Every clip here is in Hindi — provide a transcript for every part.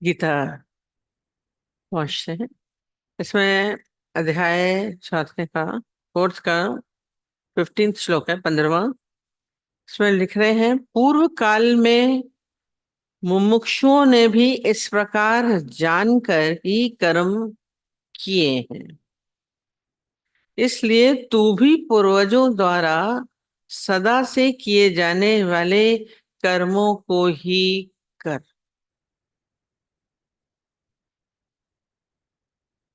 गीता पहुंचते हैं। इसमें अध्याय चौथे का फोर्थ का 15th श्लोक है, 15वां। इसमें लिख रहे हैं, पूर्व काल में मुमुक्षुओं ने भी इस प्रकार जानकर ही कर्म किए हैं, इसलिए तू भी पूर्वजों द्वारा सदा से किए जाने वाले कर्मों को ही कर।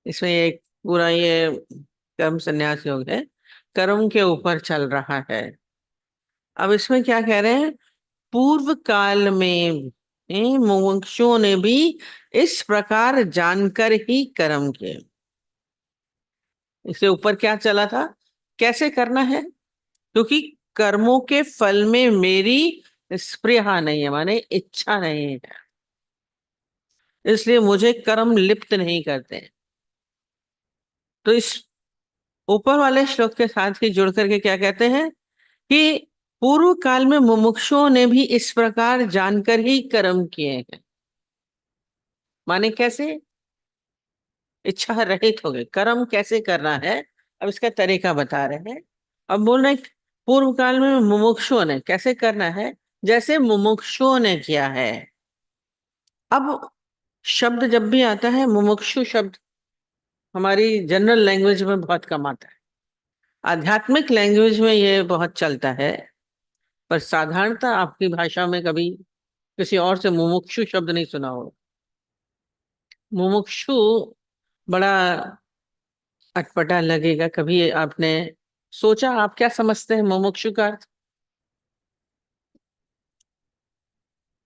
इसमें एक पूरा ये कर्म संन्यास योग है, कर्म के ऊपर चल रहा है। अब इसमें क्या कह रहे हैं, पूर्व काल में मुमुक्षुओं ने भी इस प्रकार जानकर ही कर्म किए। इससे ऊपर क्या चला था, कैसे करना है, क्योंकि कर्मों के फल में मेरी स्पृहा नहीं है, माने इच्छा नहीं है, इसलिए मुझे कर्म लिप्त नहीं करते। तो इस ऊपर वाले श्लोक के साथ ही जुड़ करके क्या कहते हैं कि पूर्व काल में मुमुक्षुओं ने भी इस प्रकार जानकर ही कर्म किए हैं। माने कैसे, इच्छा रहित हो गए। कर्म कैसे करना है, अब इसका तरीका बता रहे हैं। अब बोल रहे हैं, पूर्व काल में मुमुक्षुओं ने कैसे करना है, जैसे मुमुक्षुओं ने किया है। अब शब्द जब भी आता है, मुमुक्षु शब्द हमारी जनरल लैंग्वेज में बहुत कम आता है। आध्यात्मिक लैंग्वेज में ये बहुत चलता है, पर साधारणतः आपकी भाषा में कभी किसी और से मुमुक्षु शब्द नहीं सुना हो। मुमुक्षु बड़ा अटपटा लगेगा। कभी आपने सोचा, आप क्या समझते हैं मुमुक्षु का अर्थ?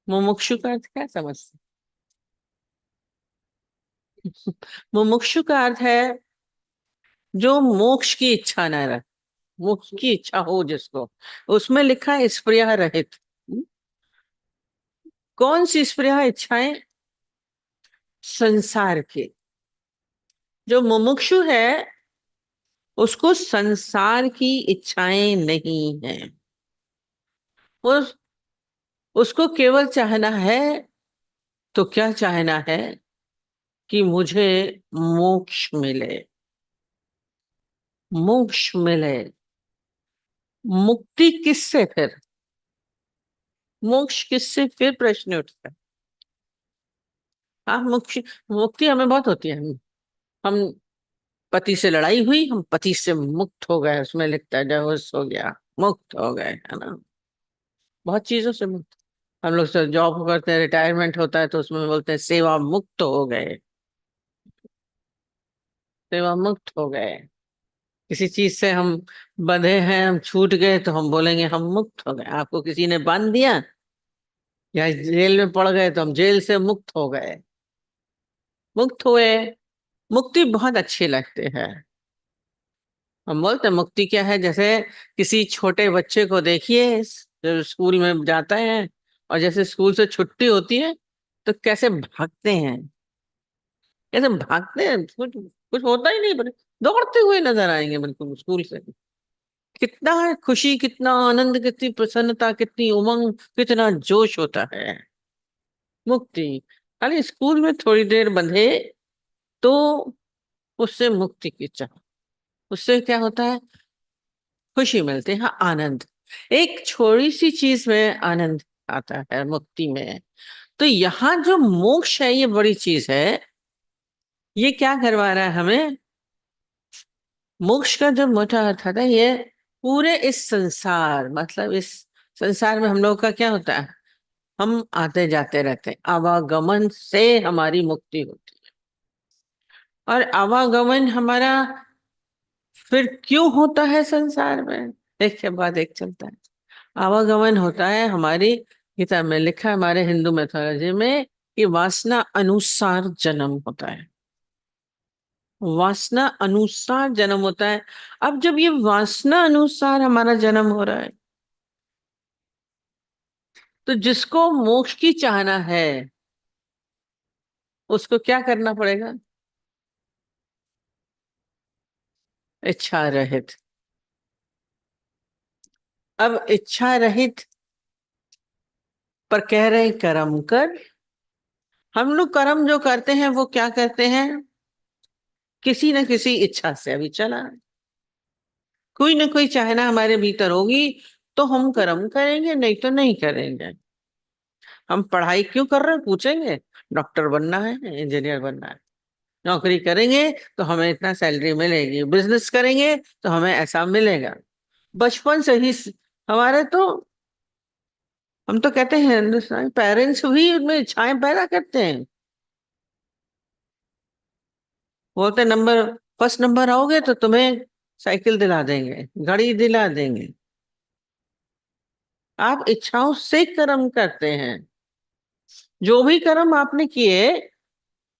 मुमुक्षु का अर्थ क्या समझते हैं? मुमुक्षु का अर्थ है जो मोक्ष की इच्छा न रहे, मोक्ष की इच्छा हो जिसको। उसमें लिखा है स्पृहा रहित। कौन सी स्पृहा इच्छाएं? संसार की। जो मुमुक्षु है उसको संसार की इच्छाएं नहीं है। उस उसको केवल चाहना है, तो क्या चाहना है कि मुझे मोक्ष मिले, मोक्ष मिले। मुक्ति किससे फिर, मोक्ष किससे, फिर प्रश्न उठता है। हाँ, मुक्ति मुक्ति हमें बहुत होती है। हम पति से लड़ाई हुई, हम पति से मुक्त हो गए, उसमें लिखता है डिवोर्स हो गया, मुक्त हो गए, है ना। बहुत चीजों से मुक्त। हम लोग से जॉब करते हैं, रिटायरमेंट होता है, तो उसमें बोलते हैं सेवा मुक्त हो गए, सेवा मुक्त हो गए। किसी चीज से हम बंधे हैं, हम छूट गए, तो हम बोलेंगे हम मुक्त हो गए। आपको किसी ने बांध दिया या जेल में पड़ गए, तो हम जेल से मुक्त हो गए, मुक्त हुए। मुक्ति बहुत अच्छी लगती है। हम बोलते हैं मुक्ति क्या है, जैसे किसी छोटे बच्चे को देखिए जो स्कूल में जाता है, और जैसे स्कूल से छुट्टी होती है तो कैसे भागते हैं, कैसे भागते हैं, कुछ कुछ होता ही नहीं, बड़े दौड़ते हुए नजर आएंगे बिल्कुल स्कूल से। कितना है खुशी, कितना आनंद, कितनी प्रसन्नता, कितनी उमंग, कितना जोश होता है। मुक्ति। खाली स्कूल में थोड़ी देर बंधे तो उससे मुक्ति की चाह, उससे क्या होता है, खुशी मिलती है, हाँ, आनंद। एक छोटी सी चीज में आनंद आता है मुक्ति में। तो यहाँ जो मोक्ष है, ये बड़ी चीज है। ये क्या करवा रहा है हमें, मोक्ष का जो मोटा अर्थ आता है, ये पूरे इस संसार, मतलब इस संसार में हम लोग का क्या होता है, हम आते जाते रहते हैं, आवागमन से हमारी मुक्ति होती है। और आवागमन हमारा फिर क्यों होता है संसार में, एक के बाद एक चलता है। आवागमन होता है, हमारी गीता में लिखा है, हमारे हिंदू मैथोलॉजी में, कि वासना अनुसार जन्म होता है। वासना अनुसार जन्म होता है। अब जब ये वासना अनुसार हमारा जन्म हो रहा है, तो जिसको मोक्ष की चाहना है उसको क्या करना पड़ेगा, इच्छा रहित। अब इच्छा रहित पर कह रहे हैं कर्म कर। हम लोग कर्म जो करते हैं वो क्या करते हैं, किसी न किसी इच्छा से अभी चला, कोई ना कोई चाहना हमारे भीतर होगी तो हम कर्म करेंगे, नहीं तो नहीं करेंगे। हम पढ़ाई क्यों कर रहे हैं पूछेंगे, डॉक्टर बनना है, इंजीनियर बनना है। नौकरी करेंगे तो हमें इतना सैलरी मिलेगी, बिजनेस करेंगे तो हमें ऐसा मिलेगा। बचपन से ही हमारे तो, हम तो कहते हैं हिंदुस्तानी पेरेंट्स भी उनमें इच्छाएं पैदा करते हैं। बोलते नंबर, फर्स्ट नंबर आओगे तो तुम्हें साइकिल दिला देंगे, घड़ी दिला देंगे। आप इच्छाओं से कर्म करते हैं। जो भी कर्म आपने किए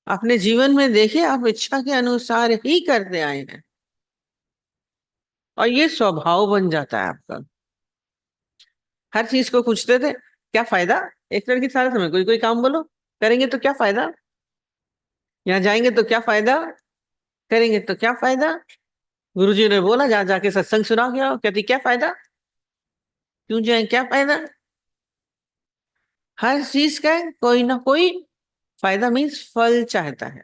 अपने जीवन में देखे, आप इच्छा के अनुसार ही करते आए हैं, और ये स्वभाव बन जाता है आपका। हर चीज को पूछते थे क्या फायदा, एक लड़की सारे समय कोई कोई काम बोलो, करेंगे तो क्या फायदा, यहाँ जाएंगे तो क्या फायदा, करेंगे तो क्या फायदा। गुरुजी ने बोला जा जाके सत्संग सुना के आओ, कहती क्या फायदा, क्यों जाए, क्या फायदा। हर चीज का कोई ना कोई फायदा, मीन्स फल चाहता है।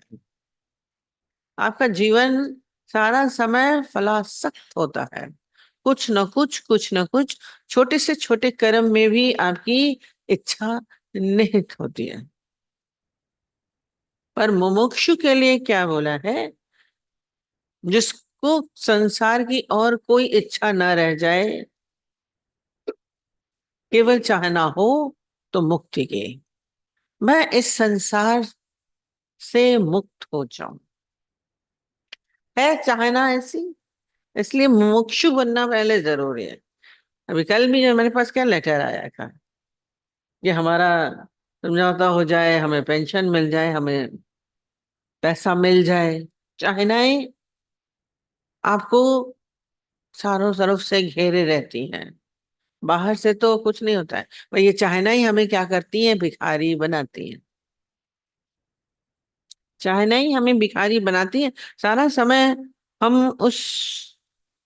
आपका जीवन सारा समय फलासक्त होता है, कुछ न कुछ, कुछ न कुछ, छोटे से छोटे कर्म में भी आपकी इच्छा निहित होती है। पर मुमुक्षु के लिए क्या बोला है, जिसको संसार की और कोई इच्छा न रह जाए, केवल चाहना हो तो मुक्ति की, मैं इस संसार से मुक्त हो जाऊं, है चाहना ऐसी। इसलिए मुमुक्षु बनना पहले जरूरी है। अभी कल भी जो मेरे पास क्या लेटर आया था कि हमारा समझौता हो जाए, हमें पेंशन मिल जाए, हमें पैसा मिल जाए। चाहनाएं आपको चारों तरफ से घेरे रहती हैं, बाहर से तो कुछ नहीं होता है, पर ये चाहनाएं हमें क्या करती हैं, भिखारी बनाती हैं। चाहनाएं हमें भिखारी बनाती हैं। सारा समय हम उस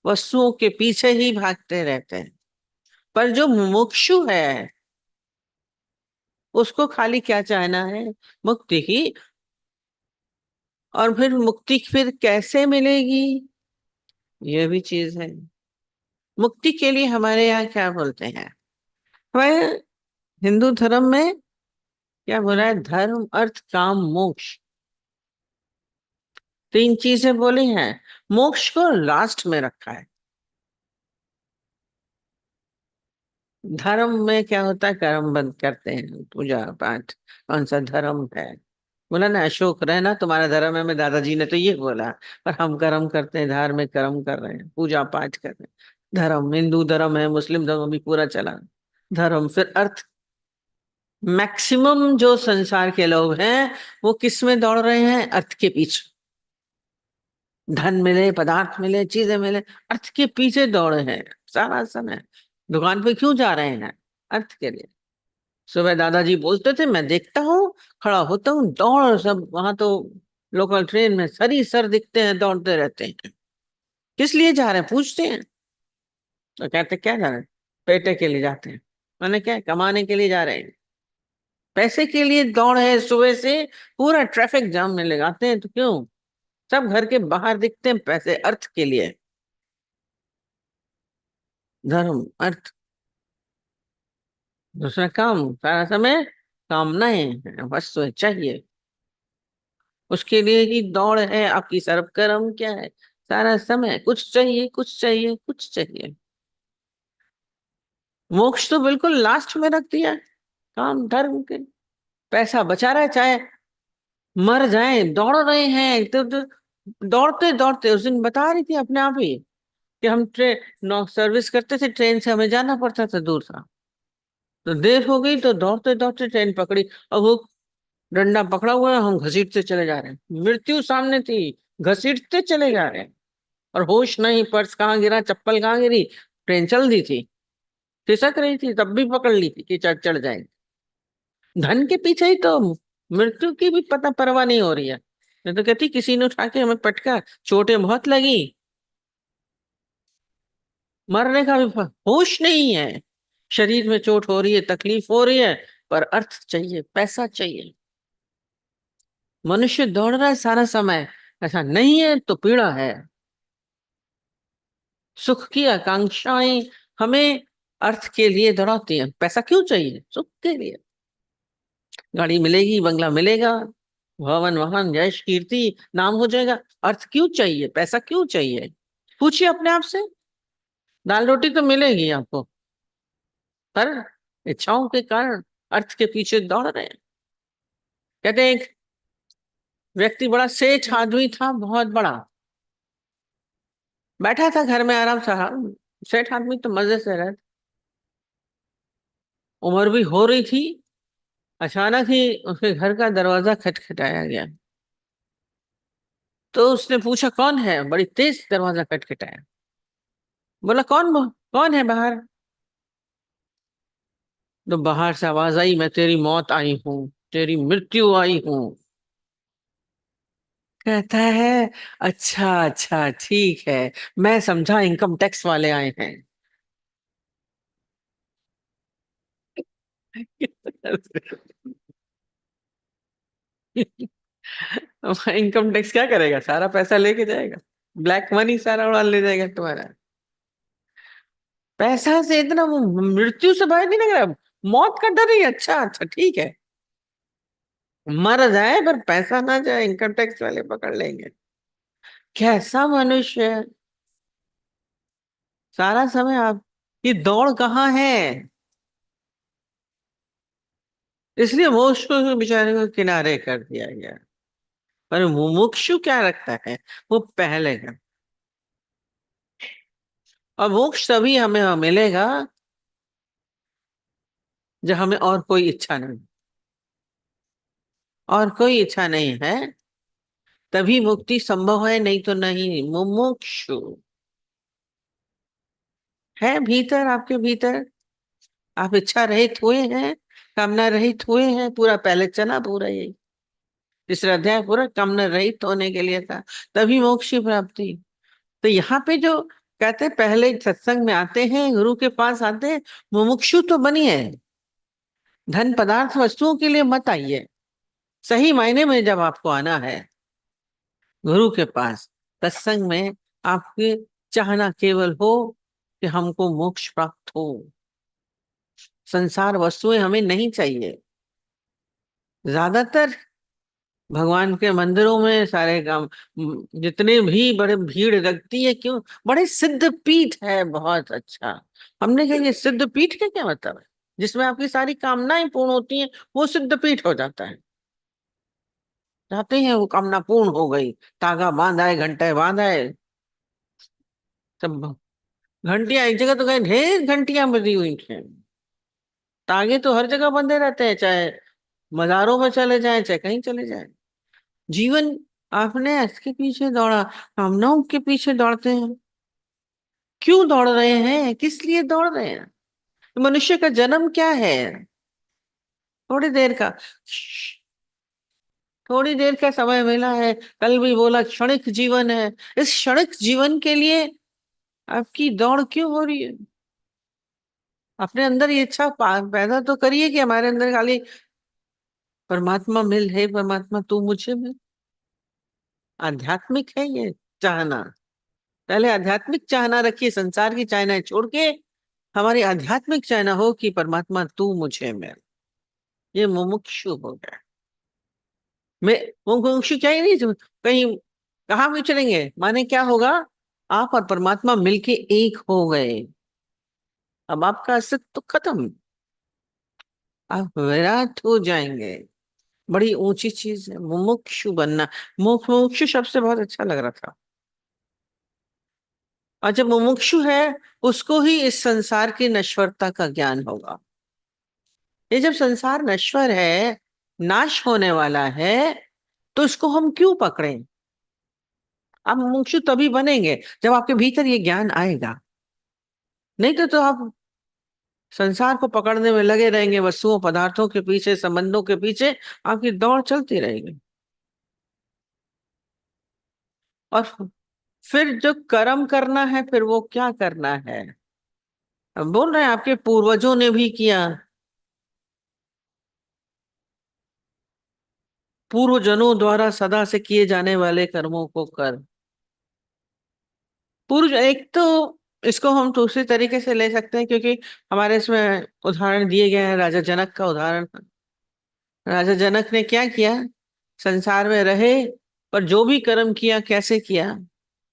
वस्तुओं के पीछे ही भागते रहते हैं। पर जो मुमुक्षु है उसको खाली क्या चाहना है, मुक्ति की। और फिर मुक्ति फिर कैसे मिलेगी, ये भी चीज है। मुक्ति के लिए हमारे यहाँ क्या बोलते हैं, हमारे हिंदू धर्म में क्या बोला है, धर्म अर्थ काम मोक्ष, तीन चीजें बोली हैं। मोक्ष को लास्ट में रखा है। धर्म में क्या होता है, कर्म बंद करते हैं, पूजा पाठ, कौन सा धर्म है। बोला ना अशोक रहना तुम्हारा धर्म है, मैं दादाजी ने तो ये बोला। पर हम कर्म करते हैं, धार्मिक कर्म कर रहे हैं, पूजा पाठ कर रहे हैं। धर्म हिंदू धर्म है, मुस्लिम धर्म अभी पूरा चला। धर्म फिर अर्थ। मैक्सिमम जो संसार के लोग हैं वो किस में दौड़ रहे हैं, अर्थ के पीछे। धन मिले, पदार्थ मिले, चीजें मिले, अर्थ के पीछे दौड़े हैं सारा समय। दुकान पे क्यों जा रहे हैं, अर्थ के लिए। सुबह दादाजी बोलते थे, मैं देखता हूँ, खड़ा होता हूँ, दौड़, सब वहां तो लोकल ट्रेन में सरी सर दिखते हैं, दौड़ते रहते हैं। किस लिए जा रहे हैं पूछते हैं, तो कहते क्या जा रहे हैं, पेटे के लिए जाते हैं। मैंने क्या, कमाने के लिए जा रहे हैं, पैसे के लिए दौड़ है सुबह से। पूरा ट्रैफिक जाम में लगाते हैं, तो क्यों, सब घर के बाहर दिखते हैं, पैसे अर्थ के लिए। धर्म अर्थ, दूसरा काम, सारा समय कामनाएं, वस्तुएं चाहिए, उसके लिए ही दौड़ है। आपकी सर्व कर्म क्या है, सारा समय कुछ चाहिए, कुछ चाहिए, कुछ चाहिए। मोक्ष तो बिल्कुल लास्ट में रख दिया है, काम धर्म के। पैसा बचा रहा है, चाहे मर जाए, दौड़ रहे हैं तो दौड़ते दौड़ते, उस दिन बता रही थी अपने आप ही कि हम ट्रेन नौ सर्विस करते थे, ट्रेन से हमें जाना पड़ता था दूर था, तो देर हो गई तो दौड़ते दौड़ते ट्रेन पकड़ी। और वो डंडा पकड़ा हुआ है, हम घसीटते चले जा रहे हैं, मृत्यु सामने थी, घसीटते चले जा रहे हैं। और होश नहीं, पर्स कहाँ गिरा, चप्पल कहाँ गिरी, ट्रेन चल दी थी, खिसक रही थी, तब भी पकड़ ली थी कि चढ़ चढ़ जाएंगे। धन के पीछे ही तो मृत्यु की भी पता परवाह नहीं हो रही है। मैं तो कहती किसी ने उठा के हमें पटका, चोटें बहुत लगी, मरने का भी होश नहीं है। शरीर में चोट हो रही है, तकलीफ हो रही है, पर अर्थ चाहिए, पैसा चाहिए। मनुष्य दौड़ रहा है सारा समय, ऐसा नहीं है तो पीड़ा है। सुख की आकांक्षाएं हमें अर्थ के लिए दौड़ाती हैं। पैसा क्यों चाहिए? सुख के लिए। गाड़ी मिलेगी, बंगला मिलेगा, भवन वाहन यश कीर्ति नाम हो जाएगा। अर्थ क्यों चाहिए? पैसा क्यों चाहिए? पूछिए अपने आप से। दाल रोटी तो मिलेगी आपको, पर इच्छाओं के कारण अर्थ के पीछे दौड़ रहे हैं। कहते हैं एक व्यक्ति बड़ा सेठ आदमी था, बहुत बड़ा, बैठा था घर में आराम से। सेठ आदमी तो मजे से रहे, उम्र भी हो रही थी। अचानक ही उसके घर का दरवाजा खटखटाया गया। तो उसने पूछा कौन है? बड़ी तेज दरवाजा खटखटाया। बोला कौन है बाहर? तो बाहर से आवाज आई, मैं तेरी मौत आई हूँ, तेरी मृत्यु आई हूँ। कहता है अच्छा अच्छा ठीक है, मैं समझा इनकम टैक्स वाले आए हैं। इनकम टैक्स क्या करेगा? सारा पैसा लेके जाएगा, ब्लैक मनी सारा उड़ा ले जाएगा तुम्हारा। पैसा से इतना वो मृत्यु से भय नहीं लग रहा, मौत का डर ही। अच्छा अच्छा ठीक है, मर जाए पर पैसा ना जाए, इनकम टैक्स वाले पकड़ लेंगे। कैसा मनुष्य है! सारा समय आप, ये दौड़ कहाँ है? इसलिए मोक्ष को बेचारे को किनारे कर दिया गया। पर मुमुक्षु क्या रखता है? वो पहले का। और मोक्ष तभी हमें मिलेगा जब हमें और कोई इच्छा नहीं, और कोई इच्छा नहीं है, तभी मुक्ति संभव है, नहीं तो नहीं। मुमुक्षु है भीतर, आपके भीतर। आप इच्छा रहित हुए हैं, कामना रहित हुए हैं। पूरा पहले चला, पूरा यही तीसरा अध्याय पूरा कामना रहित होने के लिए था, तभी मोक्ष की प्राप्ति। तो यहाँ पे जो कहते हैं, पहले सत्संग में आते हैं, गुरु के पास आते हैं, मुमुक्षु तो बनिए। धन पदार्थ वस्तुओं के लिए मत आइए। सही मायने में जब आपको आना है गुरु के पास, सत्संग में, आपके चाहना केवल हो कि हमको मोक्ष प्राप्त हो। संसार वस्तुएं हमें नहीं चाहिए। ज्यादातर भगवान के मंदिरों में सारे काम, जितने भी बड़े भीड़ लगती है, क्यों? बड़े सिद्ध पीठ है, बहुत अच्छा। हमने कहा ये सिद्ध पीठ का क्या मतलब है? जिसमें आपकी सारी कामनाएं पूर्ण होती हैं, वो सिद्ध पीठ हो जाता है। जाते हैं, वो कामना पूर्ण हो गई, तागा बांधा है, घंटे बांधा है, सब घंटियां एक जगह तो गए, ढेर घंटियां बजी हुई हैं। तागे तो हर जगह बंधे रहते हैं, चाहे मजारों में चले जाएं, चाहे कहीं चले जाएं। जीवन आपने इसके पीछे दौड़ा, कामनाओं के पीछे दौड़ते हैं। क्यों दौड़ रहे हैं? किस लिए दौड़ रहे हैं? मनुष्य का जन्म क्या है? थोड़ी देर का, थोड़ी देर का समय मिला है। कल भी बोला क्षणिक जीवन है। इस क्षणिक जीवन के लिए आपकी दौड़ क्यों हो रही है? अपने अंदर ये इच्छा पैदा तो करिए कि हमारे अंदर खाली परमात्मा मिल है, परमात्मा तू मुझे मिल। आध्यात्मिक है ये चाहना। पहले आध्यात्मिक चाहना रखिए, संसार की चाहना छोड़ के हमारी आध्यात्मिक चाहना हो कि परमात्मा तू मुझे मिल। ये मुमुक्षु हो गया। मैं मुमुक्षु क्या ही नहीं, कहीं कहाँ भी चलेंगे, माने क्या होगा? आप और परमात्मा मिलके एक हो गए। अब आपका अस्तित्व तो खत्म, आप विराट हो जाएंगे। बड़ी ऊंची चीज है मुमुक्षु बनना। मुमुक्षु शब्द से बहुत अच्छा लग रहा था। और जब मुमुक्षु है, उसको ही इस संसार की नश्वरता का ज्ञान होगा। ये जब संसार नश्वर है, नाश होने वाला है, तो इसको हम क्यों पकड़ें? आप मुमुक्षु तभी बनेंगे जब आपके भीतर ये ज्ञान आएगा। नहीं तो आप संसार को पकड़ने में लगे रहेंगे, वस्तुओं पदार्थों के पीछे, संबंधों के पीछे आपकी दौड़ चलती रहेगी। और फिर जो कर्म करना है, फिर वो क्या करना है? अब बोल रहे हैं आपके पूर्वजों ने भी किया। पूर्व जनों द्वारा सदा से किए जाने वाले कर्मों को कर। पूर्व एक तो इसको हम दूसरी तरीके से ले सकते हैं, क्योंकि हमारे इसमें उदाहरण दिए गए हैं राजा जनक का उदाहरण। राजा जनक ने क्या किया, संसार में रहे, पर जो भी कर्म किया कैसे किया,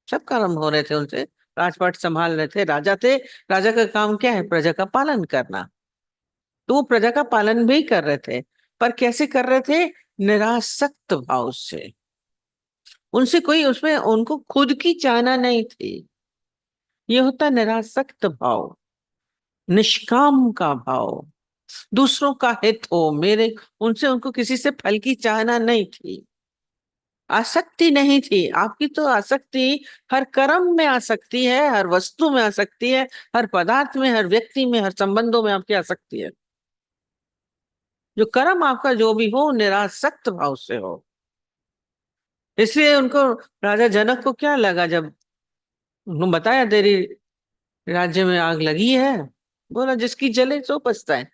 सब कर्म हो रहे थे उनसे, राजपाट संभाल रहे थे, राजा थे। राजा का काम क्या है, प्रजा का पालन करना। तो वो प्रजा का पालन भी कर रहे थे, पर कैसे कर रहे थे, निरासक्त भाव से। उनसे कोई उसमें उनको खुद की चाहना नहीं थी। ये होता निरासक्त भाव, निष्काम का भाव, दूसरों का हित हो मेरे, उनसे उनको किसी से फल की चाहना नहीं थी। आसक्ति नहीं थी। आपकी तो आसक्ति हर कर्म में आसक्ति है, हर वस्तु में आसक्ति है, हर पदार्थ में, हर व्यक्ति में, हर संबंधों में आपकी आसक्ति है। जो कर्म आपका जो भी हो, निरासक्त भाव से हो। इसलिए उनको, राजा जनक को क्या लगा जब उन्होंने बताया तेरी राज्य में आग लगी है, बोला जिसकी जले सो पछताए।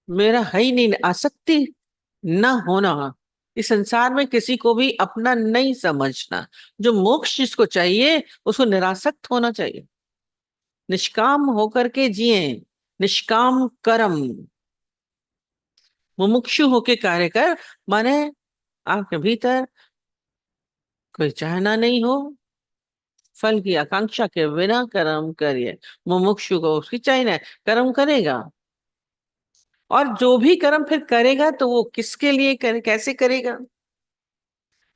मेरा है ही नहीं, आसक्ति न होना, इस संसार में किसी को भी अपना नहीं समझना। जो मोक्ष जिसको चाहिए उसको निरासक्त होना चाहिए, निष्काम होकर के जिए, निष्काम कर्म, मुमुक्षु होके कार्य कर। माने आपके भीतर कोई चाहना नहीं हो, फल की आकांक्षा के बिना कर्म करिए। मुमुक्षु को उसकी चाहिए, कर्म करेगा। और जो भी कर्म फिर करेगा तो वो किसके लिए करे, कैसे करेगा,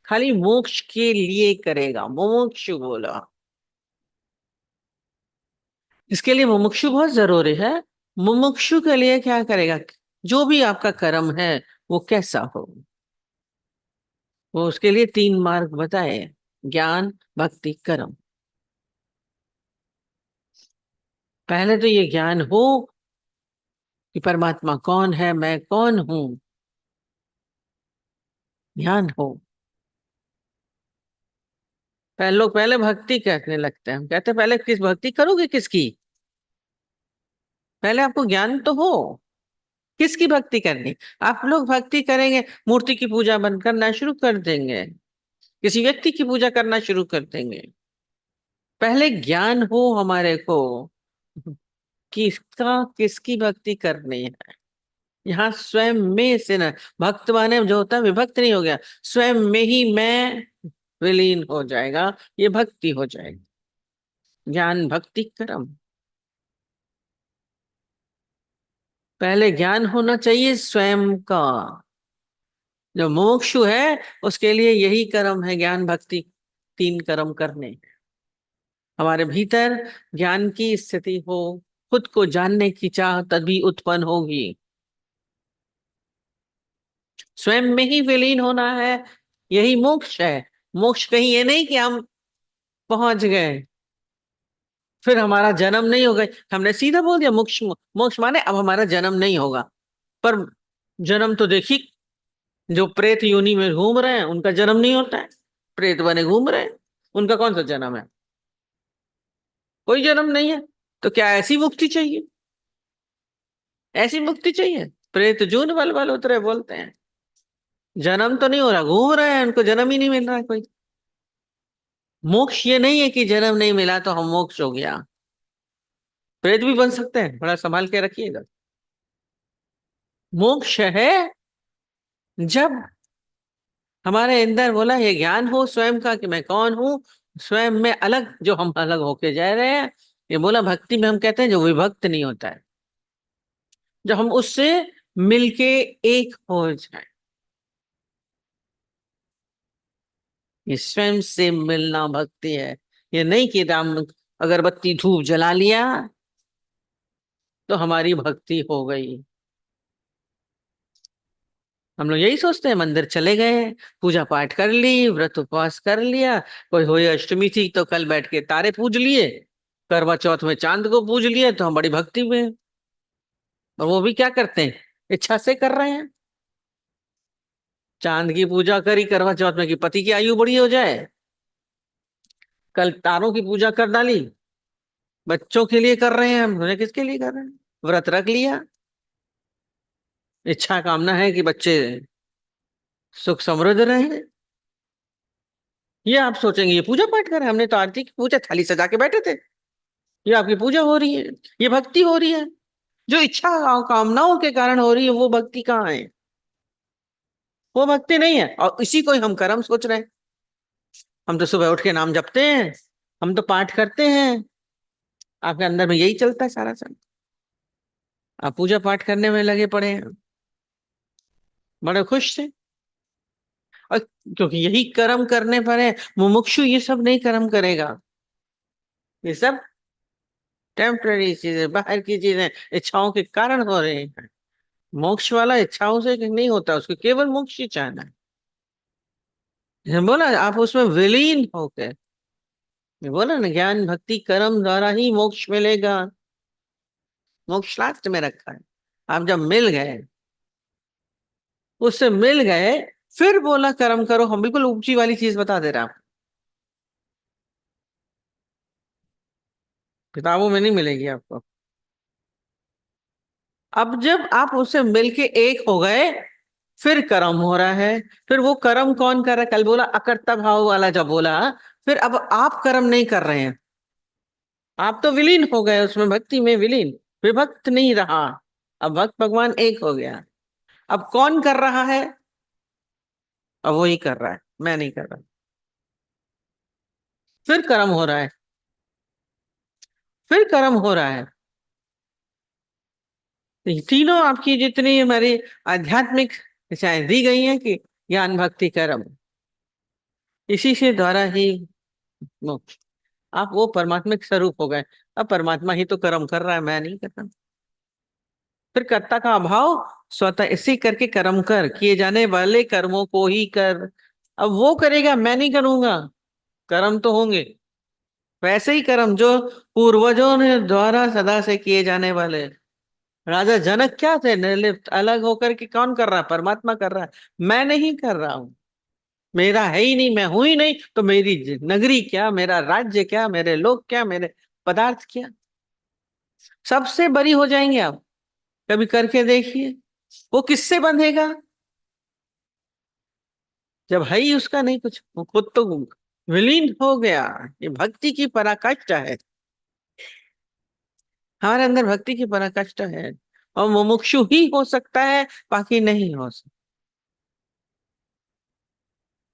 खाली मोक्ष के लिए करेगा, मुमुक्षु बोला। इसके लिए मुमुक्षु बहुत जरूरी है। मुमुक्षु के लिए क्या करेगा, जो भी आपका कर्म है वो कैसा हो, वो उसके लिए तीन मार्ग बताए, ज्ञान भक्ति कर्म। पहले तो ये ज्ञान हो कि परमात्मा कौन है, मैं कौन हूं, ज्ञान हो। पहले लोग पहले भक्ति करने लगते हैं, हम कहते हैं पहले किस भक्ति करोगे किसकी, पहले आपको ज्ञान तो हो किसकी भक्ति करनी। आप लोग भक्ति करेंगे, मूर्ति की पूजा बंद करना शुरू कर देंगे, किसी व्यक्ति की पूजा करना शुरू कर देंगे। पहले ज्ञान हो हमारे को किसका किसकी भक्ति करनी है। यहाँ स्वयं में से न, भक्त माने जो होता है विभक्त नहीं हो गया, स्वयं में ही मैं विलीन हो जाएगा, ये भक्ति हो जाएगी। ज्ञान भक्ति कर्म, पहले ज्ञान होना चाहिए स्वयं का। जो मोक्षु है उसके लिए यही कर्म है, ज्ञान भक्ति, तीन कर्म करने। हमारे भीतर ज्ञान की स्थिति हो, खुद को जानने की चाह तभी उत्पन्न होगी, स्वयं में ही विलीन होना है, यही मोक्ष है। मोक्ष कहीं ये नहीं कि हम पहुंच गए फिर हमारा जन्म नहीं होगा, हमने सीधा बोल दिया मोक्ष। मोक्ष माने अब हमारा जन्म नहीं होगा। पर जन्म तो देखी, जो प्रेत योनि में घूम रहे हैं उनका जन्म नहीं होता है, प्रेत बने घूम रहे हैं, उनका कौन सा जन्म है, कोई जन्म नहीं है। तो क्या ऐसी मुक्ति चाहिए, ऐसी मुक्ति चाहिए, प्रेत जून बल बल उतरे बोलते हैं। जन्म तो नहीं हो रहा, घूम रहे हैं, उनको जन्म ही नहीं मिल रहा है कोई। मोक्ष ये नहीं है कि जन्म नहीं मिला तो हम मोक्ष हो गया, प्रेत भी बन सकते हैं, बड़ा संभाल के रखिएगा। मोक्ष है जब हमारे अंदर बोला ये ज्ञान हो स्वयं का कि मैं कौन हूं, स्वयं में अलग, जो हम अलग होके जा रहे हैं। ये बोला भक्ति में हम कहते हैं जो विभक्त नहीं होता है, जब हम उससे मिलके एक हो जाए। ये स्वयं से मिलना भक्ति है। ये नहीं कि राम अगरबत्ती धूप जला लिया तो हमारी भक्ति हो गई। हम लोग यही सोचते हैं, मंदिर चले गए, पूजा पाठ कर ली, व्रत उपवास कर लिया, कोई होली अष्टमी थी तो कल बैठ के तारे पूज लिए, करवा चौथ में चांद को पूज लिए, तो हम बड़ी भक्ति में हैं। और वो भी क्या करते हैं, इच्छा से कर रहे हैं। चांद की पूजा करी करवा चौथ में कि पति की आयु बड़ी हो जाए, कल तारों की पूजा कर डाली, बच्चों के लिए कर रहे हैं हम, उन्हें किसके लिए कर रहे हैं, व्रत रख लिया, इच्छा कामना है कि बच्चे सुख समृद्ध रहे। ये आप सोचेंगे ये पूजा पाठ कर रहे हैं, हमने तो आरती की पूजा थाली सजा के बैठे थे। ये आपकी पूजा हो रही है, ये भक्ति हो रही है। जो इच्छा कामनाओं के कारण हो रही है वो भक्ति कहाँ है? वो भक्ति नहीं है, और इसी को ही हम कर्म सोच रहे हैं। हम तो सुबह उठ के नाम जपते हैं, हम तो पाठ करते हैं, आपके अंदर में यही चलता है सारा समय। आप पूजा पाठ करने में लगे पड़े हैं, बड़े खुश थे। और क्योंकि यही कर्म करने पर है, मुमुक्षु ये सब नहीं कर्म करेगा। ये सब टेम्पररी चीजें, बाहर की चीजें, इच्छाओं के कारण हो रहे हैं। मोक्ष वाला इच्छाओं से नहीं होता, उसको केवल मोक्ष ही चाहना है। जैसे बोला आप उसमें विलीन होकर, बोला ना ज्ञान भक्ति कर्म द्वारा ही मोक्ष मिलेगा। मोक्ष शास्त्र में रखा है। आप जब मिल गए, उससे मिल गए, फिर बोला कर्म करो। हम बिल्कुल ऊंची वाली चीज बता दे रहे हैं, किताबों में नहीं मिलेगी आपको। अब जब आप उससे मिलके एक हो गए, फिर कर्म हो रहा है। फिर वो कर्म कौन कर रहा है? कल बोला अकर्ता भाव वाला जब बोला, फिर अब आप कर्म नहीं कर रहे हैं, आप तो विलीन हो गए उसमें, भक्ति में विलीन, विभक्त नहीं रहा। अब भक्त भगवान एक हो गया। अब कौन कर रहा है? अब वो ही कर रहा है, मैं नहीं कर रहा। फिर कर्म हो रहा है, फिर कर्म हो रहा है। तो ये तीनों आपकी जितनी हमारी आध्यात्मिक दिशाएं दी गई हैं कि ज्ञान भक्ति कर्म, इसी से द्वारा ही मोक्ष। आप वो परमात्मिक स्वरूप हो गए। अब परमात्मा ही तो कर्म कर रहा है, मैं नहीं कर रहा। फिर कर्ता का अभाव, स्वतः इसी करके कर्म कर, किए जाने वाले कर्मों को ही कर। अब वो करेगा, मैं नहीं करूंगा। कर्म तो होंगे वैसे ही कर्म जो पूर्वजों ने द्वारा सदा से किए जाने वाले। राजा जनक क्या थे? निर्लिप्त, अलग होकर के कौन कर रहा है? परमात्मा कर रहा है, मैं नहीं कर रहा हूं। मेरा है ही नहीं, मैं हूं ही नहीं, तो मेरी नगरी क्या, मेरा राज्य क्या, मेरे लोग क्या, मेरे पदार्थ क्या, सबसे बरी हो जाएंगे आप। कभी करके देखिए, वो किससे बंधेगा जब है ही उसका नहीं कुछ, वो खुद तो विलीन हो गया। ये भक्ति की पराकाष्ठा है, हमारे अंदर भक्ति की पराकाष्ठा है। और मुमुक्षु ही हो सकता है, बाकी नहीं हो सकता।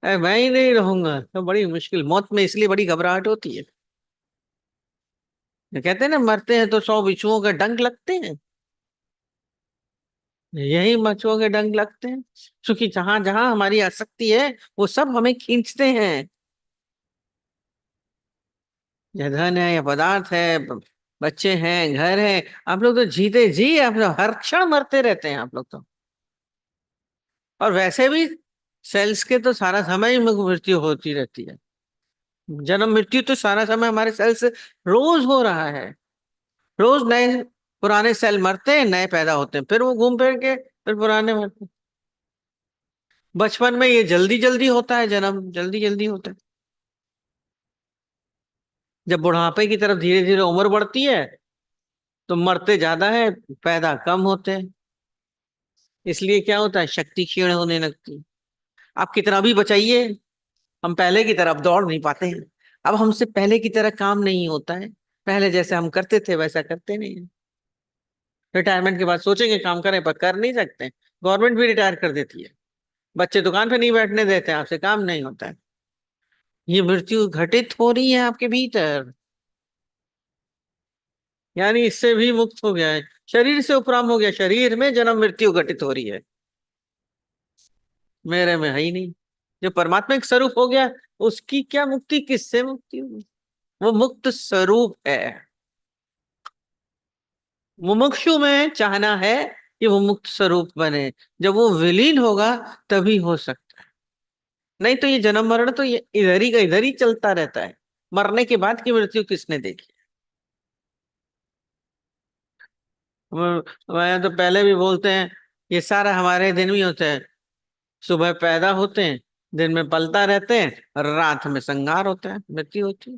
अरे मैं ही नहीं रहूंगा तो बड़ी मुश्किल, मौत में इसलिए बड़ी घबराहट होती है। ये कहते हैं ना, मरते हैं तो 100 बिच्छुओं के डंक लगते हैं। यही बच्चों के डंक लगते हैं, क्योंकि जहां जहां हमारी आसक्ति है वो सब हमें खींचते हैं। या धन है, या पदार्थ है, बच्चे हैं, घर है। आप लोग तो जीते जी, आप लोग हर क्षण मरते रहते हैं आप लोग तो। और वैसे भी सेल्स के तो सारा समय ही मृत्यु होती रहती है। जन्म मृत्यु तो सारा समय हमारे सेल से रोज हो रहा है। रोज नए पुराने सेल मरते हैं, नए पैदा होते हैं, फिर वो घूम फिर के फिर पुराने मरते हैं। बचपन में ये जल्दी जल्दी होता है, जन्म जल्दी जल्दी होता है। जब बुढ़ापे की तरफ धीरे धीरे उम्र बढ़ती है, तो मरते ज्यादा है, पैदा कम होते हैं। इसलिए क्या होता है, शक्ति क्षीण होने लगती है। आप कितना भी बचाइए, हम पहले की तरह अब दौड़ नहीं पाते हैं। अब हमसे पहले की तरह काम नहीं होता है। पहले जैसे हम करते थे वैसा करते नहीं है। रिटायरमेंट के बाद सोचेंगे काम करें, पर कर नहीं सकते। गवर्नमेंट भी रिटायर कर देती है, बच्चे दुकान पे नहीं बैठने देते हैं, आपसे काम नहीं होता है। ये मृत्यु घटित हो रही है आपके भीतर, यानी इससे भी मुक्त हो गया है, शरीर से उपराम हो गया, शरीर में जन्म मृत्यु घटित हो रही है, मेरे में है ही नहीं। जो परमात्मिक स्वरूप हो गया, उसकी क्या मुक्ति, किससे मुक्ति होगी? वो मुक्त स्वरूप है। मुमुक्षु में चाहना है कि वो मुक्त स्वरूप बने। जब वो विलीन होगा तभी हो सकता है। नहीं तो ये जन्म मरण तो ये इधर ही का इधर ही चलता रहता है। मरने के बाद की मृत्यु किसने देखी? मैं तो पहले भी बोलते हैं, ये सारा हमारे दिन भी होते हैं। सुबह पैदा होते हैं, दिन में पलता रहते हैं, और रात में संहार होता है, मृत्यु होती है।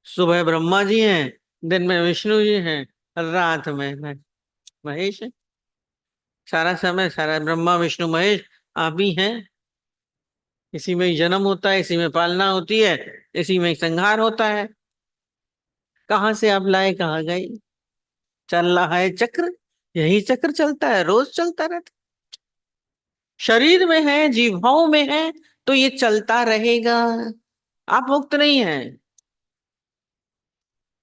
सुबह ब्रह्मा जी हैं, दिन में विष्णु जी हैं, रात में महेश है। सारा समय सारा ब्रह्मा विष्णु महेश आप ही हैं। इसी में ही जन्म होता है, इसी में पालना होती है, इसी में ही संहार होता है। कहाँ से आप लाए कहाँ गए? चल रहा है चक्र, यही चक्र चलता है, रोज चलता रहता। शरीर में है, जीवाओं में है, तो ये चलता रहेगा। आप मुक्त नहीं हैं।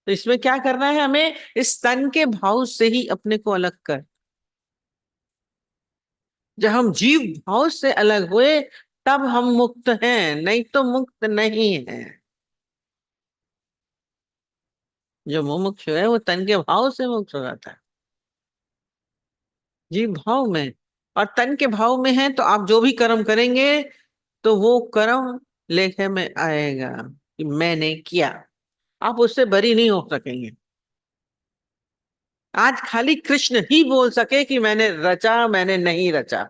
तो इसमें क्या करना है हमें? इस तन के भाव से ही अपने को अलग कर। जब हम जीव भाव से अलग हुए, तब हम मुक्त हैं, नहीं तो मुक्त नहीं है। जो मुमुक्षु है वो तन के भाव से मुक्त हो जाता है, जीव भाव में। और तन के भाव में है तो आप जो भी कर्म करेंगे, तो वो कर्म लेखे में आएगा कि मैंने किया। आप उससे बरी नहीं हो सकेंगे। आज खाली कृष्ण ही बोल सके कि मैंने रचा, मैंने नहीं रचा।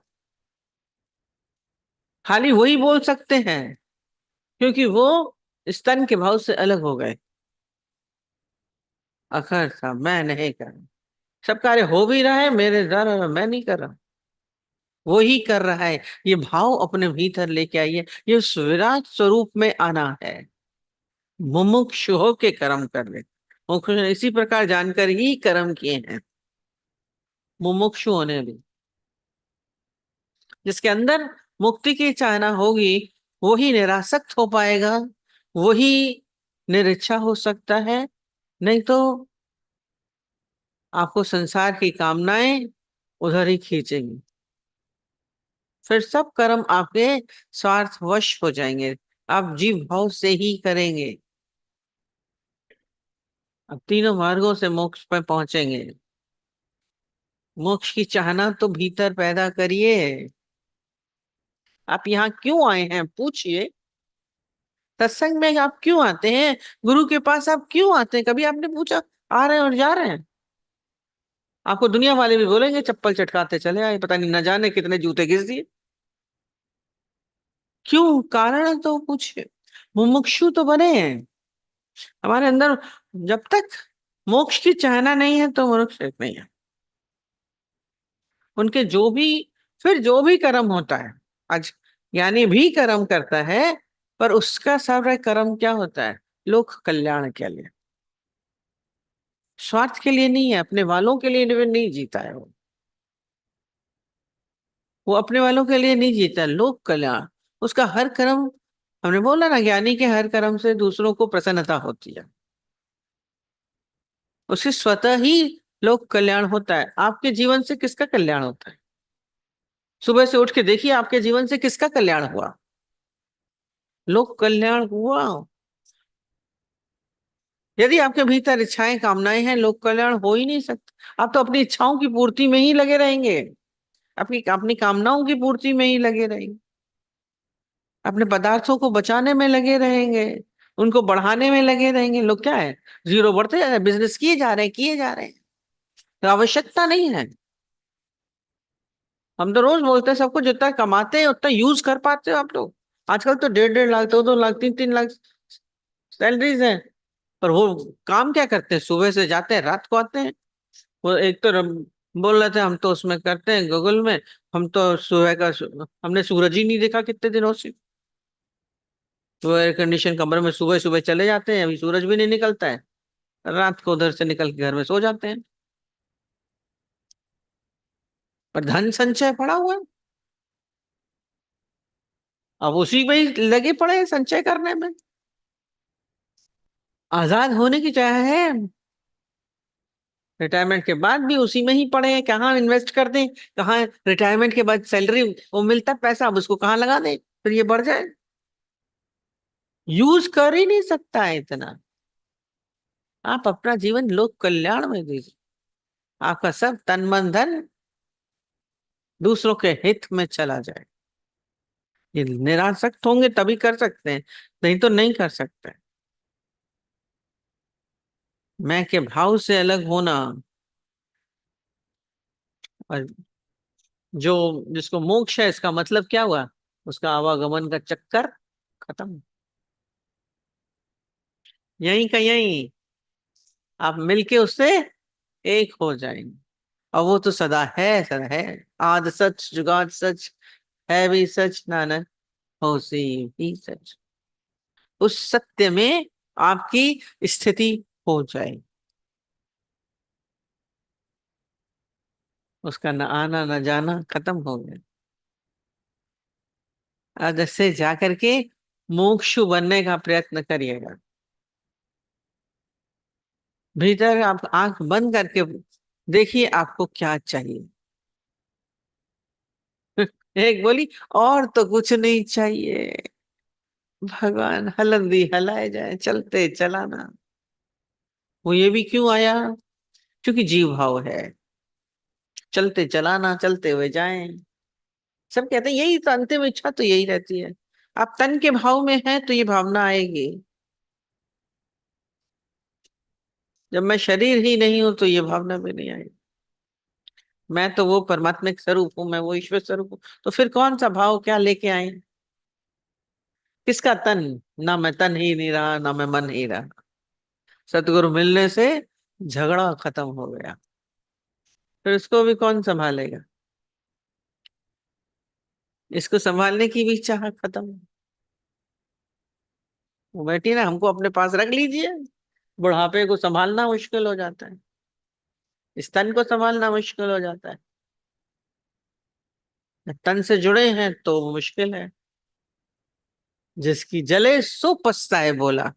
खाली वही बोल सकते हैं, क्योंकि वो स्तन के भाव से अलग हो गए। अखर साहब मैं नहीं कर रहा, सब कार्य हो भी रहा है मेरे द्वारा, मैं नहीं कर रहा, वो ही कर रहा है। ये भाव अपने भीतर लेके आइए, ये उस विराट स्वरूप में आना है। मुमुक्षु हो के कर्म कर ले। मुमुक्षु ने इसी प्रकार जानकर ही कर्म किए हैं। मुमुक्षु होने भी, जिसके अंदर मुक्ति की चाहना होगी, वही निरासक्त हो पाएगा, वही निरिच्छा हो सकता है। नहीं तो आपको संसार की कामनाएं उधर ही खींचेंगी। फिर सब कर्म आपके स्वार्थवश हो जाएंगे, आप जीव भाव से ही करेंगे। अब तीनों मार्गों से मोक्ष पर पहुंचेंगे। मोक्ष की चाहना तो भीतर पैदा करिए। आप यहाँ क्यों आए हैं पूछिए। सत्संग में आप क्यों आते हैं? गुरु के पास आप क्यों आते हैं? कभी आपने पूछा? आ रहे हैं और जा रहे हैं। आपको दुनिया वाले भी बोलेंगे चप्पल चटकाते चले आए, पता नहीं न जाने कितने जूते घिस दिए। क्यों? कारण तो कुछ मुमुक्षु तो बने हैं हमारे अंदर। जब तक मोक्ष की चाहना नहीं है तो मनुष्य नहीं है। उनके जो भी, फिर जो भी कर्म होता है, आज ज्ञानी भी कर्म करता है, पर उसका सारा कर्म क्या होता है? लोक कल्याण के लिए, स्वार्थ के लिए नहीं है, अपने वालों के लिए नहीं जीता है वो अपने वालों के लिए नहीं जीता, लोक कल्याण। उसका हर कर्म, हमने बोला ना, ज्ञानी के हर कर्म से दूसरों को प्रसन्नता होती है, उससे स्वतः ही लोक कल्याण होता है। आपके जीवन से किसका कल्याण होता है? सुबह से उठ के देखिए आपके जीवन से किसका कल्याण हुआ? लोक कल्याण हुआ। यदि आपके भीतर इच्छाएं कामनाएं हैं, लोक कल्याण हो ही नहीं सकता। आप तो अपनी इच्छाओं की पूर्ति में ही लगे रहेंगे, अपनी अपनी कामनाओं की पूर्ति में ही लगे रहेंगे, अपने पदार्थों को बचाने में लगे रहेंगे, उनको बढ़ाने में लगे रहेंगे। लोग क्या है, जीरो बढ़ते जा रहे हैं, बिजनेस किए जा रहे हैं, किए जा रहे हैं। तो आवश्यकता नहीं है। हम तो रोज बोलते हैं सबको, जितना कमाते हैं उतना यूज कर पाते हो आप लोग। आजकल तो 1.5-1.5 लाख, 2-2 लाख, 3-3 लाख सैलरीज हैं। पर वो काम क्या करते हैं? सुबह से जाते हैं, रात को आते हैं। वो एक तो बोल रहे थे हम तो उसमें करते हैं गूगल में, हम तो सुबह का हमने सूरज ही नहीं देखा कितने दिनों से। तो एयर कंडीशन कमरे में सुबह सुबह चले जाते हैं, अभी सूरज भी नहीं निकलता है, रात को उधर से निकल के घर में सो जाते हैं। पर धन संचय पड़ा हुआ है, अब उसी में ही लगे पड़े हैं संचय करने में। आजाद होने की चाह है, रिटायरमेंट के बाद भी उसी में ही पड़े हैं। कहाँ इन्वेस्ट कर दें, कहाँ रिटायरमेंट के बाद सैलरी वो मिलता है पैसा, अब उसको कहाँ लगा दें फिर ये बढ़ जाए? यूज कर ही नहीं सकता है इतना। आप अपना जीवन लोक कल्याण में दीजिए, आपका सब तन मन धन दूसरों के हित में चला जाए। ये निरासक्त होंगे तभी कर सकते हैं, नहीं तो नहीं कर सकते। मैं के भाव से अलग होना, और जो जिसको मोक्ष है, इसका मतलब क्या हुआ? उसका आवागमन का चक्कर खत्म, यहीं का यहीं आप मिलके उससे एक हो जाएंगे। और वो तो सदा है, सदा है। आद सच जुगाद सच, है भी सच नानक, होसी भी सच। उस सत्य में आपकी स्थिति हो जाए, उसका न आना न जाना खत्म हो गया। आज से जाकर के मोक्षु बनने का प्रयत्न करिएगा। भीतर आप आंख बंद करके देखिए आपको क्या चाहिए। एक बोली, और तो कुछ नहीं चाहिए, भगवान हलंदी हलाए जाए, चलते चलाना। वो ये भी क्यों आया? क्योंकि जीव भाव है, चलते चलाना, चलते हुए जाएं। सब कहते हैं यही तो अंतिम इच्छा तो यही रहती है। आप तन के भाव में हैं तो ये भावना आएगी। जब मैं शरीर ही नहीं हूं तो ये भावना भी नहीं आएगी। मैं तो वो परमात्मिक स्वरूप हूँ, मैं वो ईश्वर स्वरूप हूँ, तो फिर कौन सा भाव क्या लेके आए? किसका तन? ना मैं तन ही नहीं रहा, ना मैं मन ही रहा। सतगुरु मिलने से झगड़ा खत्म हो गया। फिर उसको भी कौन संभालेगा? इसको संभालने की भी चाह खत्म। वो बैठी ना, हमको अपने पास रख लीजिए। बुढ़ापे को संभालना मुश्किल हो जाता है, इस तन को संभालना मुश्किल हो जाता है। जब तन से जुड़े हैं तो मुश्किल है। जिसकी जले सो पछताए बोला।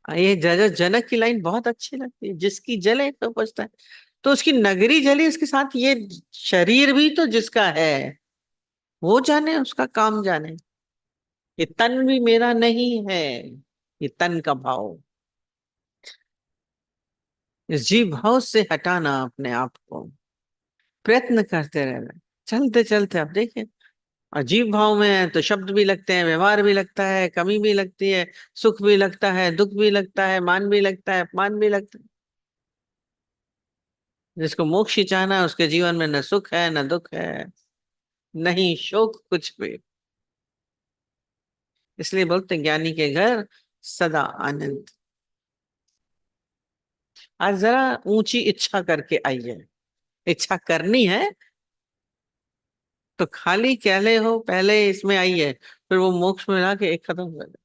ये जनक की लाइन बहुत अच्छी लगती है, जिसकी जले तो पछताए। तो उसकी नगरी जली, इसके साथ ये शरीर भी तो जिसका है, वो जाने, उसका काम जाने। ये तन भी मेरा नहीं है, ये तन का भाव। इस जीव भाव से हटाना अपने आप को, प्रयत्न करते रहना। चलते चलते आप देखिए, अजीब भाव में है तो शब्द भी लगते हैं, व्यवहार भी लगता है, कमी भी लगती है, सुख भी लगता है, दुख भी लगता है, मान भी लगता है, अपमान भी लगता है। जिसको मोक्ष ही चाहना है उसके जीवन में न सुख है न दुख है, नहीं शोक कुछ भी। इसलिए बोलते हैं, ज्ञानी के घर सदा आनंद। आज जरा ऊंची इच्छा करके आइए। इच्छा करनी है तो खाली कहले हो, पहले इसमें आइए, फिर वो मोक्ष में लाके एक खत्म कर दे।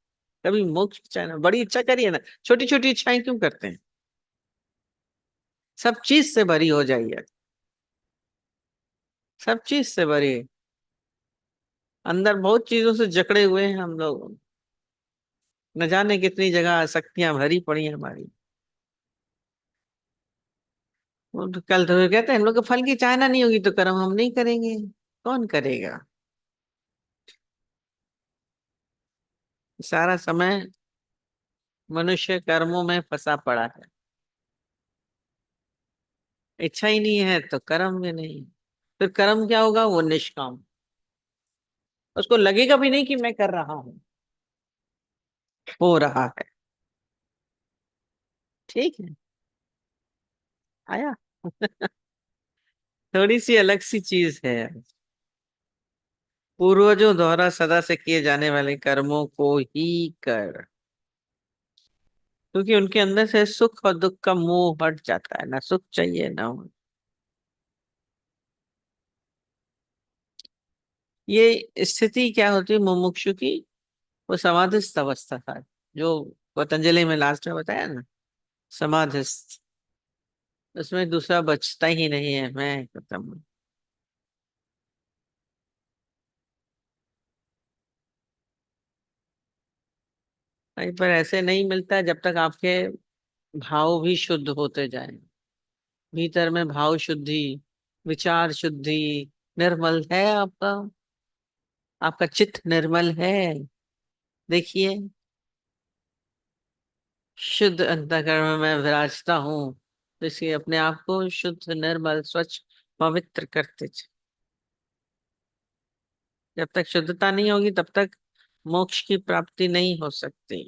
कभी मोक्ष चाहना, बड़ी इच्छा करिए ना, छोटी छोटी इच्छाएं क्यों करते हैं? सब चीज से भरी हो जाइए, सब चीज से भरी। अंदर बहुत चीजों से जकड़े हुए हैं हम लोग, न जाने कितनी जगह आसक्तियां भरी पड़ी हैं हमारी। वो तो कल तो कहते हैं हम लोग को फल की चाहना नहीं होगी तो कर्म हम नहीं करेंगे। कौन करेगा? सारा समय मनुष्य कर्मों में फंसा पड़ा है। इच्छा ही नहीं है तो कर्म भी नहीं। फिर कर्म क्या होगा? वो निष्काम। उसको लगेगा भी नहीं कि मैं कर रहा हूं, हो रहा है। ठीक है, आया। थोड़ी सी अलग सी चीज है। पूर्वजों द्वारा सदा से किए जाने वाले कर्मों को ही कर, क्योंकि उनके अंदर से सुख और दुख का मोह हट जाता है, ना सुख चाहिए ना हो। ये स्थिति क्या होती है मुमुक्षु की? वो समाधिस्थ अवस्था था, जो पतंजलि में लास्ट में बताया ना, समाधिस्थ। उसमें दूसरा बचता ही नहीं है, मैं खत्म। कहीं पर ऐसे नहीं मिलता जब तक आपके भाव भी शुद्ध होते जाएं। भीतर में भाव शुद्धि, विचार शुद्धि निर्मल है आपका, आपका चित्त निर्मल है। देखिए, शुद्ध अंतःकरण में मैं विराजता हूँ, तो इसलिए अपने आप को शुद्ध निर्मल स्वच्छ पवित्र करते चले। जब तक शुद्धता नहीं होगी तब तक मोक्ष की प्राप्ति नहीं हो सकती।